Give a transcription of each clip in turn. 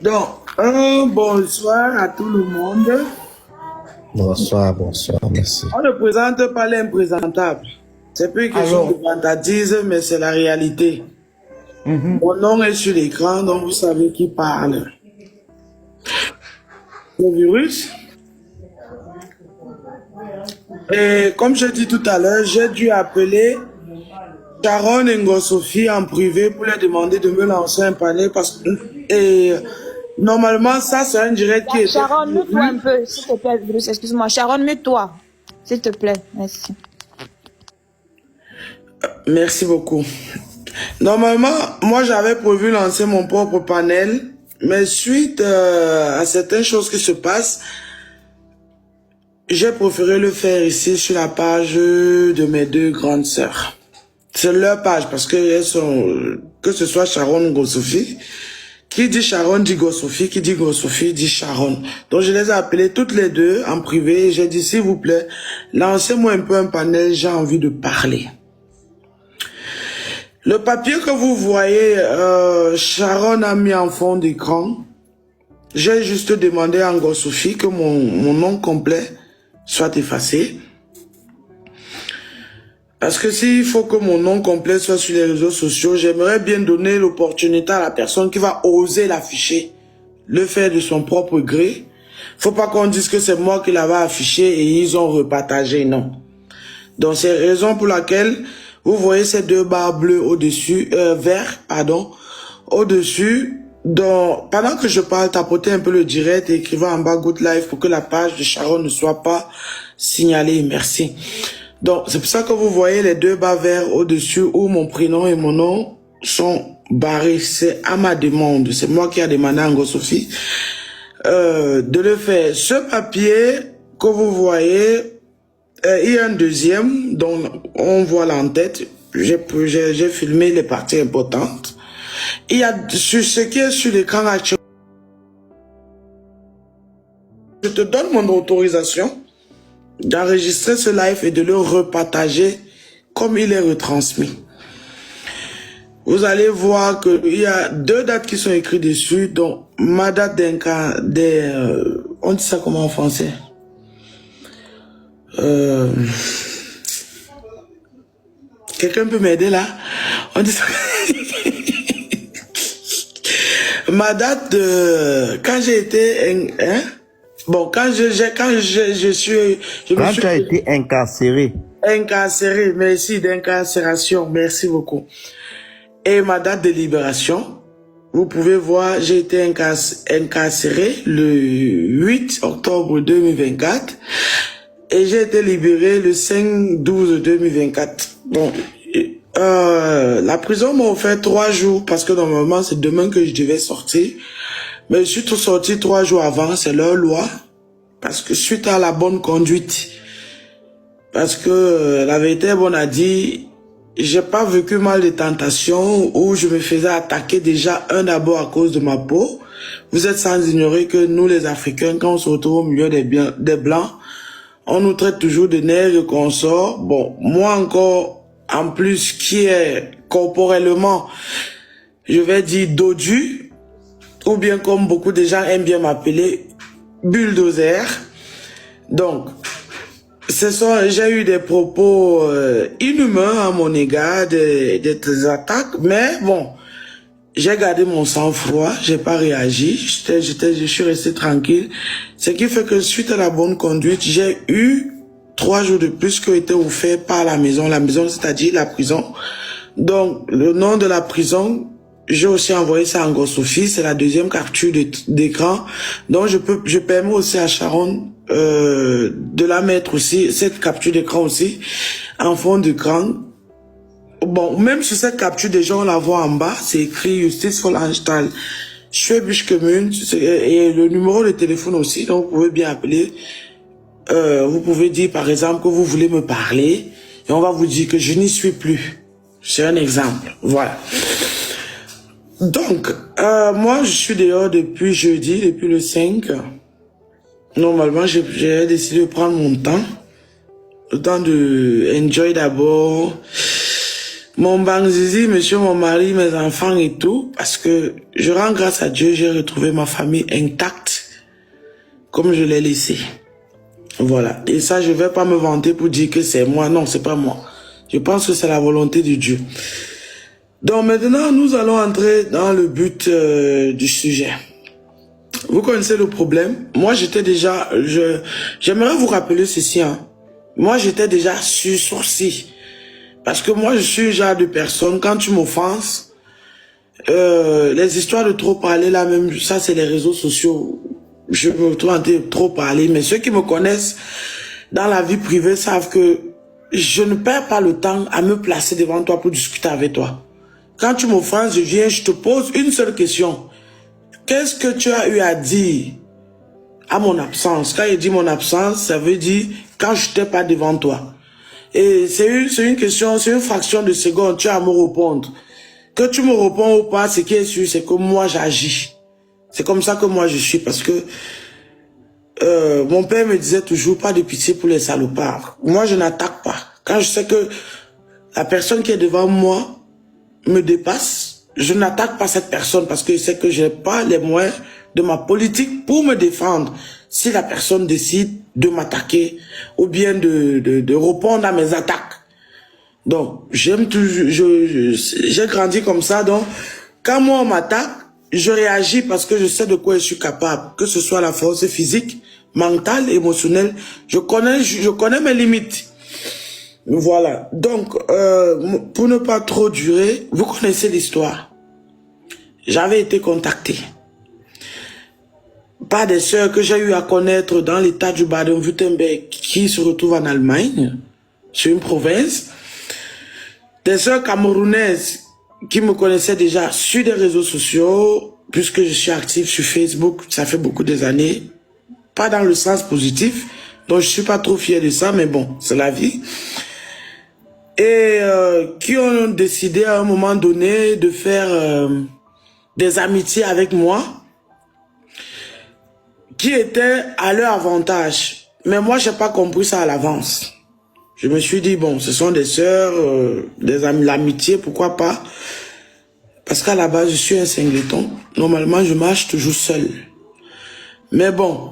Donc, un bonsoir à tout le monde. Bonsoir, merci. On ne présente pas l'imprésentable. C'est plus une question de vantage, mais c'est la réalité. Mon nom est sur l'écran, donc vous savez qui parle. Le virus. Et comme je dis tout à l'heure, j'ai dû appeler Sharon Ngo-Sophie en privé pour lui demander de me lancer un panel parce que normalement ça c'est un direct qui est. Sharon, mute-toi un peu, s'il te plaît, Bruce, excuse-moi. Sharon, mute-toi, s'il te plaît, merci. Merci beaucoup. Normalement, moi j'avais prévu lancer mon propre panel, mais suite à certaines choses qui se passent, j'ai préféré le faire ici sur la page de mes deux grandes sœurs. C'est leur page parce que elles sont, que ce soit Sharon ou Ngo-Sophie, qui dit Sharon dit Ngo-Sophie, qui dit Ngo-Sophie dit Sharon. Donc je les ai appelées toutes les deux en privé et j'ai dit s'il vous plaît, lancez-moi un peu un panel, j'ai envie de parler. Le papier que vous voyez, Sharon a mis en fond d'écran. J'ai juste demandé à Ngo-Sophie que mon nom complet soit effacé. Parce que s'il faut que mon nom complet soit sur les réseaux sociaux, j'aimerais bien donner l'opportunité à la personne qui va oser l'afficher, le faire de son propre gré. Faut pas qu'on dise que c'est moi qui l'avais affiché et ils ont repartagé, non. Donc c'est la raison pour laquelle vous voyez ces deux barres bleues au-dessus, vert, pardon, au-dessus. Donc pendant que je parle, tapotez un peu le direct et écrivez en bas Good Life pour que la page de Sharon ne soit pas signalée. Merci. Donc, c'est pour ça que vous voyez les deux barres verts au-dessus où mon prénom et mon nom sont barrés. C'est à ma demande. C'est moi qui ai demandé à Ngo-Sophie de le faire. Ce papier que vous voyez, il y a un deuxième dont on voit l'en-tête. J'ai filmé les parties importantes. Il y a sur ce qui est sur l'écran actuel. Je te donne mon autorisation d'enregistrer ce live et de le repartager comme il est retransmis. Vous allez voir qu'il y a deux dates qui sont écrites dessus, donc ma date on dit ça comment en français? Quelqu'un peut m'aider là? On dit ça. Ma date de quand j'ai été bon, quand je suis... Quand tu as été incarcéré. Incarcéré, merci d'incarcération, merci beaucoup. Et ma date de libération, vous pouvez voir, j'ai été incarcéré le 8 octobre 2024 et j'ai été libéré le 5/12/2024. Bon, la prison m'a offert 3 jours parce que normalement c'est demain que je devais sortir. Mais je suis tout sorti 3 jours avant, c'est leur loi. Parce que suite à la bonne conduite, parce que la vérité bonne a dit, j'ai pas vécu mal de tentations où je me faisais attaquer déjà d'abord à cause de ma peau. Vous êtes sans ignorer que nous les Africains, quand on se retrouve au milieu des Blancs, on nous traite toujours de nègres qu'on sort. Bon, moi encore, en plus, qui est corporellement, je vais dire dodu, ou bien comme beaucoup de gens aiment bien m'appeler, bulldozer. Donc, j'ai eu des propos inhumains à mon égard, des attaques, mais bon, j'ai gardé mon sang-froid, j'ai pas réagi, je suis resté tranquille. Ce qui fait que suite à la bonne conduite, j'ai eu 3 jours de plus qui ont été offerts par la maison c'est-à-dire la prison. Donc, le nom de la prison, j'ai aussi envoyé ça à Ngo-Sophie, c'est la deuxième capture d'écran. Donc je permets aussi à Sharon de la mettre aussi, cette capture d'écran aussi, en fond d'écran. Bon, même sur cette capture déjà on la voit en bas, c'est écrit Justice for Anstalt, Schwäbisch Gmünd, et le numéro de téléphone aussi, donc vous pouvez bien appeler. Vous pouvez dire par exemple que vous voulez me parler, et on va vous dire que je n'y suis plus. C'est un exemple, voilà. Donc, moi, je suis dehors depuis jeudi, depuis le 5. Normalement, j'ai décidé de prendre mon temps. Le temps de enjoy d'abord, Mon Bangzizi, monsieur, mon mari, mes enfants et tout, parce que je rends grâce à Dieu, j'ai retrouvé ma famille intacte, comme je l'ai laissée. Voilà. Et ça, je vais pas me vanter pour dire que c'est moi. Non, c'est pas moi. Je pense que c'est la volonté de Dieu. Donc maintenant, nous allons entrer dans le but du sujet. Vous connaissez le problème. Moi, j'étais déjà... J'aimerais vous rappeler ceci. Hein. Moi, j'étais déjà sur sourcil. Parce que moi, je suis le genre de personne, quand tu m'offenses, les histoires de trop parler, là même, ça c'est les réseaux sociaux. Je me retrouve en train de trop parler. Mais ceux qui me connaissent dans la vie privée savent que je ne perds pas le temps à me placer devant toi pour discuter avec toi. Quand tu m'offenses, je viens, je te pose une seule question. Qu'est-ce que tu as eu à dire à mon absence? Quand il dit mon absence, ça veut dire quand je n'étais pas devant toi. Et c'est une question, c'est une fraction de seconde, tu as à me répondre. Que tu me réponds ou pas, ce qui est sûr, c'est que moi j'agis. C'est comme ça que moi je suis, parce que mon père me disait toujours pas de pitié pour les salopards. Moi je n'attaque pas. Quand je sais que la personne qui est devant moi me dépasse, je n'attaque pas cette personne parce que je sais que je n'ai pas les moyens de ma politique pour me défendre. Si la personne décide de m'attaquer ou bien de répondre à mes attaques. Donc, j'aime toujours, j'ai grandi comme ça. Donc, quand moi on m'attaque, je réagis parce que je sais de quoi je suis capable. Que ce soit la force physique, mentale, émotionnelle. Je connais mes limites. Voilà. Donc, pour ne pas trop durer, vous connaissez l'histoire. J'avais été contacté par des sœurs que j'ai eu à connaître dans l'état du Baden-Württemberg qui se retrouvent en Allemagne, sur une province. Des sœurs camerounaises qui me connaissaient déjà sur des réseaux sociaux, puisque je suis actif sur Facebook, ça fait beaucoup des années, pas dans le sens positif, donc je suis pas trop fier de ça, mais bon, c'est la vie. Et qui ont décidé à un moment donné de faire des amitiés avec moi, qui étaient à leur avantage. Mais moi, j'ai pas compris ça à l'avance. Je me suis dit, bon, ce sont des sœurs, des amis, l'amitié, pourquoi pas? Parce qu'à la base, je suis un singleton. Normalement, je marche toujours seul. Mais bon,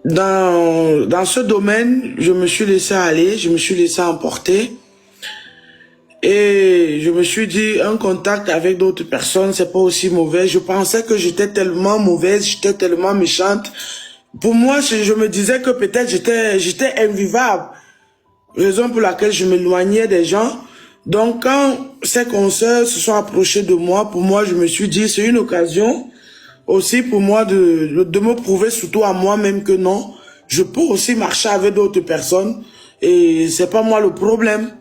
dans ce domaine, je me suis laissé aller, je me suis laissé emporter. Et je me suis dit, un contact avec d'autres personnes, c'est pas aussi mauvais. Je pensais que j'étais tellement mauvaise, j'étais tellement méchante. Pour moi, je me disais que peut-être j'étais invivable. Raison pour laquelle je m'éloignais des gens. Donc, quand ces consoeurs se sont approchés de moi, pour moi, je me suis dit, c'est une occasion aussi pour moi de me prouver, surtout à moi-même, que non, je peux aussi marcher avec d'autres personnes et c'est pas moi le problème.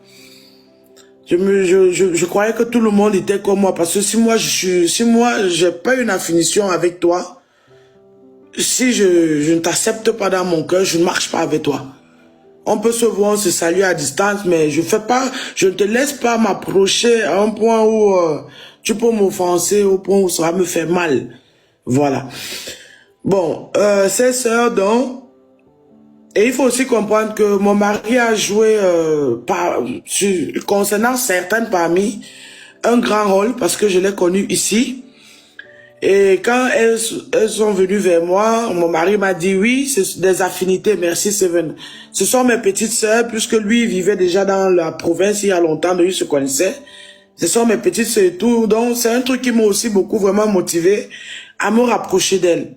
Je croyais que tout le monde était comme moi, parce que si moi j'ai pas une affinition avec toi, si je ne t'accepte pas dans mon cœur, je ne marche pas avec toi. On peut se voir, on se salue à distance, mais je ne te laisse pas m'approcher à un point où tu peux m'offenser, au point où ça va me faire mal. Voilà. Bon, ces sœurs donc, et il faut aussi comprendre que mon mari a joué, concernant certaines parmi, un grand rôle, parce que je l'ai connu ici. Et quand elles sont venues vers moi, mon mari m'a dit oui, c'est des affinités, merci Seven. Ce sont mes petites sœurs, puisque lui vivait déjà dans la province il y a longtemps, donc il se connaissait. Ce sont mes petites sœurs et tout, donc c'est un truc qui m'a aussi beaucoup vraiment motivé à me rapprocher d'elles.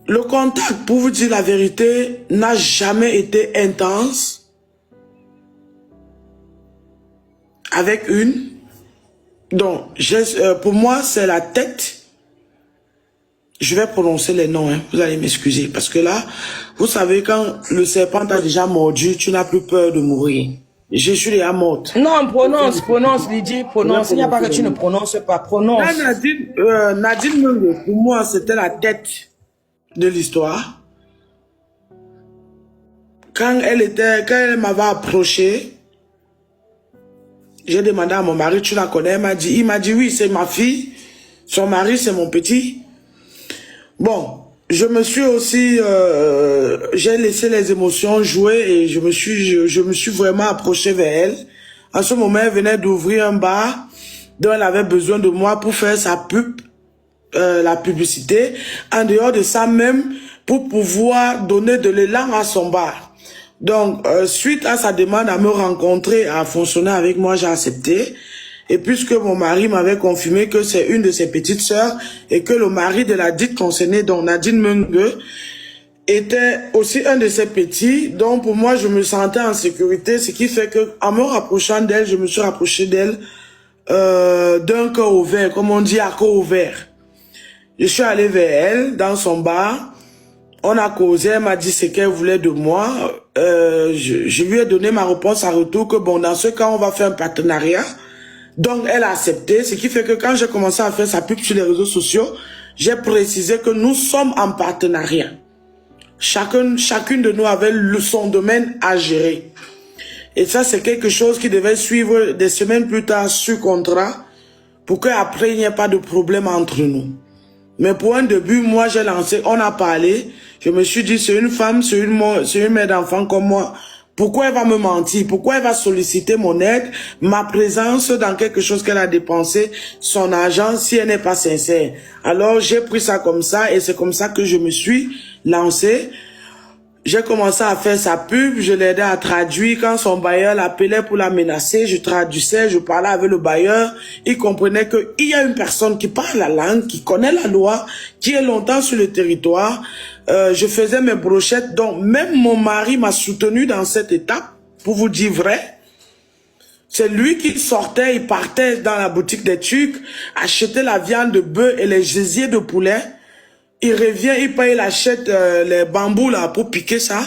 Le contact, pour vous dire la vérité, n'a jamais été intense avec une. Donc, pour moi, c'est la tête. Je vais prononcer les noms, hein. Vous allez m'excuser. Parce que là, vous savez, quand le serpent t'a déjà mordu, tu n'as plus peur de mourir. Je suis déjà morte. Non, prononce, Lydie, prononce. Il n'y a pas que tu ne prononces pas, prononce. Là, Nadine Mungo, pour moi, c'était la tête de l'histoire. Quand elle m'avait approché, j'ai demandé à mon mari, tu la connais? Il m'a dit oui, c'est ma fille. Son mari, c'est mon petit. Bon, je me suis aussi, j'ai laissé les émotions jouer et je me suis vraiment approché vers elle En ce moment, elle venait d'ouvrir un bar dont elle avait besoin de moi pour faire sa pub, la publicité. En dehors de ça même, pour pouvoir donner de l'élan à son bar. Donc, suite à sa demande à me rencontrer, à fonctionner avec moi, j'ai accepté. Et puisque mon mari m'avait confirmé que c'est une de ses petites sœurs et que le mari de la dite concernée, donc Nadine Mungue, était aussi un de ses petits, donc pour moi je me sentais en sécurité, ce qui fait que en me rapprochant d'elle, je me suis rapproché d'elle d'un cœur ouvert, comme on dit à cœur ouvert. Je suis allé vers elle dans son bar, on a causé, elle m'a dit ce qu'elle voulait de moi, je lui ai donné ma réponse en retour que bon, dans ce cas on va faire un partenariat. Donc elle a accepté, ce qui fait que quand j'ai commencé à faire sa pub sur les réseaux sociaux, j'ai précisé que nous sommes en partenariat. Chacune de nous avait son domaine à gérer. Et ça, c'est quelque chose qui devait suivre des semaines plus tard sur contrat pour qu'après, il n'y ait pas de problème entre nous. Mais pour un début, moi, j'ai lancé, on a parlé. Je me suis dit, c'est une femme, c'est une mère d'enfant comme moi. Pourquoi elle va me mentir? Pourquoi elle va solliciter mon aide, ma présence dans quelque chose qu'elle a dépensé, son argent, si elle n'est pas sincère? Alors, j'ai pris ça comme ça et c'est comme ça que je me suis lancé. J'ai commencé à faire sa pub, je l'aidais à traduire. Quand son bailleur l'appelait pour la menacer, je traduisais, je parlais avec le bailleur. Il comprenait qu'il y a une personne qui parle la langue, qui connaît la loi, qui est longtemps sur le territoire. Je faisais mes brochettes, donc même mon mari m'a soutenu dans cette étape, pour vous dire vrai. C'est lui qui sortait, il partait dans la boutique des Turcs, achetait la viande de bœuf et les gésiers de poulet. Il revient, il paye, il achète les bambous là pour piquer ça,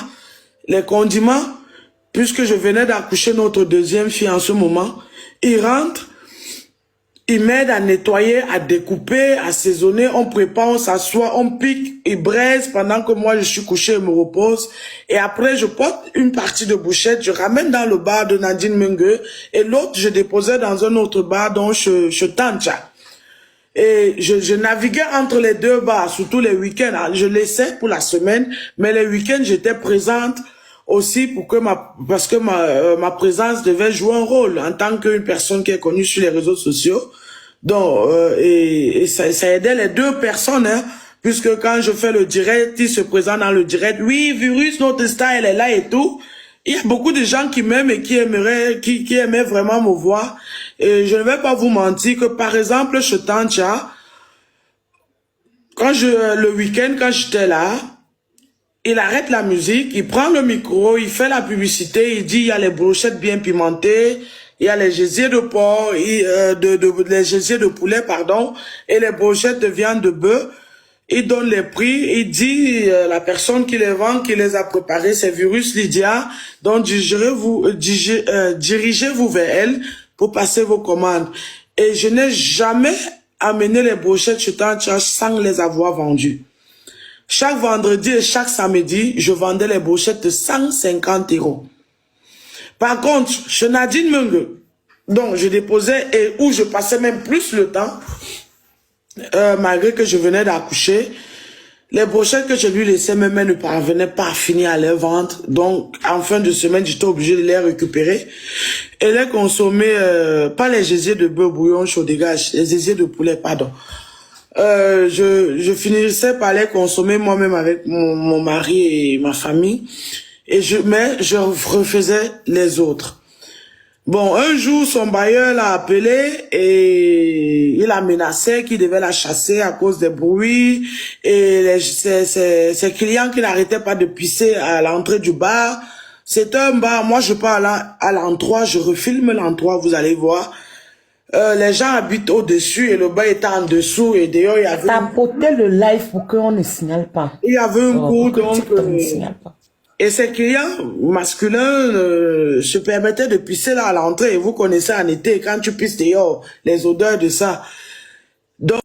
les condiments, puisque je venais d'accoucher notre deuxième fille en ce moment. Il rentre, il m'aide à nettoyer, à découper, à saisonner, on prépare, on s'assoit, on pique, il braise pendant que moi je suis couché et me repose. Et après je porte une partie de bouchette, je ramène dans le bar de Nadine Mungue et l'autre je déposais dans un autre bar dont je tente. Et je naviguais entre les deux bars, surtout les week-ends. Je laissais pour la semaine, mais les week-ends, j'étais présente aussi parce que ma présence devait jouer un rôle en tant qu'une personne qui est connue sur les réseaux sociaux. Donc, et ça aidait les deux personnes, hein, puisque quand je fais le direct, ils se présentent dans le direct. Oui, Virus, notre star, elle est là et tout. Il y a beaucoup de gens qui m'aiment et qui aimaient vraiment me voir. Et je ne vais pas vous mentir que, par exemple, chez Tantia, le week-end, quand j'étais là, il arrête la musique, il prend le micro, il fait la publicité, il dit il y a les brochettes bien pimentées, il y a les gésiers de porc, les gésiers de poulet, pardon, et les brochettes de viande de bœuf. Il donne les prix, il dit la personne qui les vend, qui les a préparés, c'est Virus Lydia, donc dirigez-vous vers elle pour passer vos commandes. Et je n'ai jamais amené les brochettes chez Tantia sans les avoir vendues. Chaque vendredi et chaque samedi, je vendais les brochettes de 150 €. Par contre, chez Nadine Mungue, donc je déposais et où je passais même plus le temps, malgré que je venais d'accoucher, les brochettes que je lui laissais, même elle ne parvenait pas à finir à les vendre. Donc, en fin de semaine, j'étais obligé de les récupérer et les consommer, pas les gésiers de bœuf bouillon chaud dégage, les gésiers de poulet, pardon. Je finissais par les consommer moi-même avec mon mari et ma famille, mais je refaisais les autres. Bon, un jour, son bailleur l'a appelé et il a menacé qu'il devait la chasser à cause des bruits et ses clients qui n'arrêtaient pas de pisser à l'entrée du bar. C'est un bar, moi je pars à l'endroit, je refilme l'endroit, vous allez voir. Les gens habitent au-dessus et le bar était en dessous et d'ailleurs il y avait... Tapoter le live pour qu'on ne signale pas. Il y avait un coup, donc... ne signale pas. Et ces clients masculins se permettaient de pisser là à l'entrée. Et vous connaissez en été, quand tu pisses dehors, les odeurs de ça. Donc,